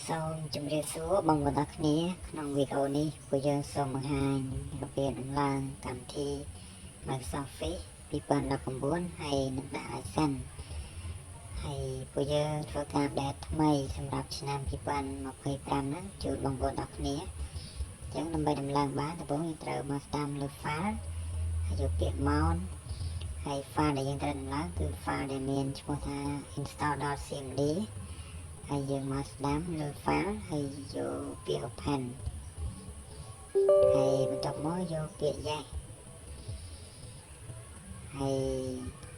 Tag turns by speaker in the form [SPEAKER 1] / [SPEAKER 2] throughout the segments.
[SPEAKER 1] សូមជម្រាបសួរបងប្អូនទាំងគ្នាក្នុងវីដេអូនេះពួកយើងសូមបង្ហាញរបៀបដំឡើងកម្មវិធី Microsoft Office 2019ហើយនឹងដាក់ license ហើយពួកយើងធ្វើការ update ថ្មីសម្រាប់ឆ្នាំ2025ហ្នឹងជូនបងប្អូនទាំងគ្នាអញ្ចឹងដើម្បីដំឡើងបានដំបូងយើងត្រូវមកតាមលើ file ហើយយកពាក្យ mount ហើយ file ដែលយើងត្រូវដំឡើងគឺ file ដែលមានឈ្មោះថា install.cmd ហើយយើងមកស្ដាំលើ file ហើយយកពាក្យ open ហើយបន្ទាប់មកយកពាក្យ yes ហើយ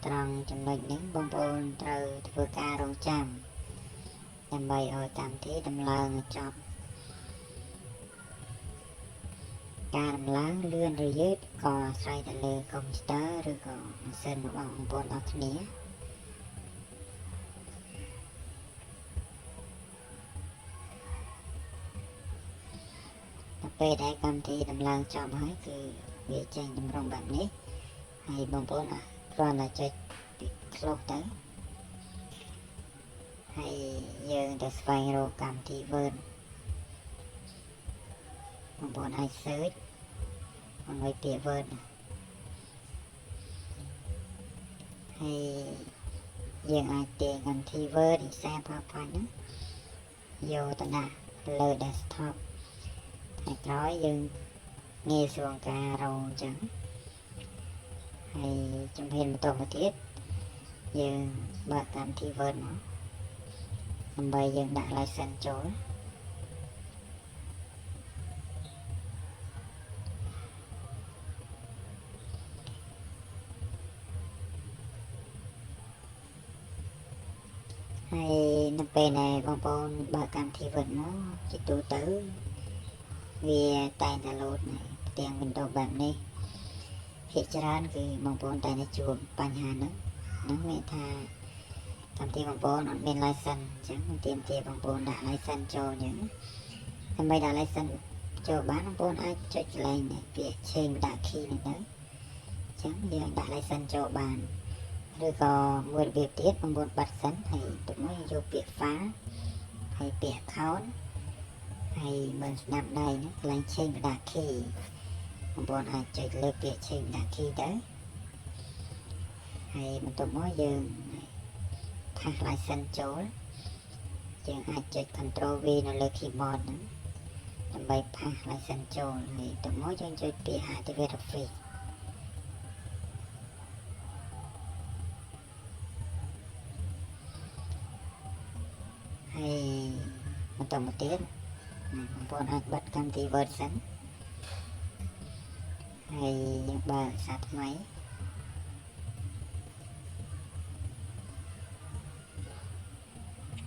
[SPEAKER 1] ត្រង់ចំណុចនេះបងប្អូនត្រូវធ្វើការរងចាំដើម្បីឲ្យកម្មវិធីដំឡើងឲ្យចប់ការដំឡើងលឿនឬយឺតក៏អាស្រ័យទៅលើ កុំព្យូទ័រឬក៏ម៉ាស៊ីនរបស់បងប្អូនអរគ្នាពេលដែលកម្មវិធីដំឡើងចប់ហើយគឺវាចេញតម្រង់បែបនេះហើយបងប្អូនគ្រាន់តែចុច close ទៅហើយយើងទៅស្វែងរកកម្មវិធី Word បងប្អូនអាច search ឲ្យពាក្យ Word ហើយយើងអាចទាញកម្មវិធី Word Excel PowerPoint ហ្នឹងយកទៅដាក់លើ desktop ហើយក្រោយយើងងាយស្រួលការរងអញ្ចឹងហើយជំហានបន្តមកទៀតយើងបើកកម្មវិធី Word មកដើម្បីយើងដាក់ license ចូលហើយនៅពេលដែលបងប្អូនបើកកម្មវិធី Word មកជាទូទៅវាតែងតែលោតផ្ទាំង Windows បែបនេះភាគច្រើនគឺបងប្អូនតែងតែជួបបញ្ហាហ្នឹងមានថាកម្មវិធីបងប្អូនអត់មាន license អញ្ចឹងទាមទារបងប្អូនដាក់ license ចូលអញ្ចឹងដើម្បីដាក់ license ចូលបានបងប្អូនអាចចុចកន្លែងពាក្យ change ដាក់ key នេះទៅអញ្ចឹងយើងដាក់ license ចូលបានឬក៏មួយរបៀបទៀតបងប្អូនបិទសិនហើយទៅមកយកពាក្យ file ហើយពាក្យ account ហើយមើលស្ដាប់ដៃហ្នឹងកន្លែង change ដាក់ key បងប្អូនអាចចុចលើពាក្យ change ដាក់ key ទៅហើយបន្ទាប់មកយើងផាស license ចូលយើងអាចចុច Ctrl V នៅលើ keyboard ហ្នឹងដើម្បីផាស license ចូលហើយបន្ទាប់មកយើងចុចពាក្យ activate office ហើយបន្តមកទៀតបងប្អូនអាចបិទកម្មវិធី Word សិនហើយយើងបើកសារថ្មី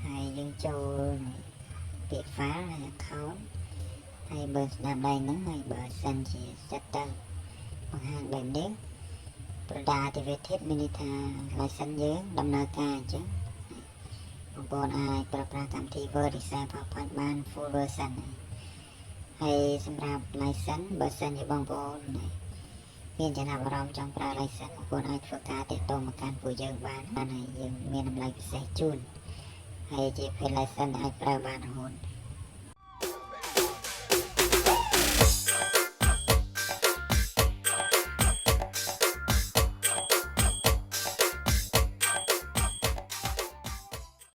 [SPEAKER 1] ហើយយើងចូលពាក្យ file ហើយ account ហើយបើស្ដាប់ដៃហ្នឹងហើយបើសិនជា setting បង្ហាញបែបនេះ Product Activated មានន័យថា license យើងដំណើរការអញ្ចឹងបងប្អូនអាចប្រើប្រាស់កម្មវិធី Word Excel PowerPoint បាន full version ហើយសម្រាប់ license បើសិនជាបងប្អូនមានចំណាប់អារម្មណ៍ចង់ប្រើ license បងប្អូនអាចធ្វើការទាក់ទងមកកាន់ពួកយើងបានហើយយើងមានតម្លៃពិសេសជូនហើយជា license អាចប្រើបានរហូត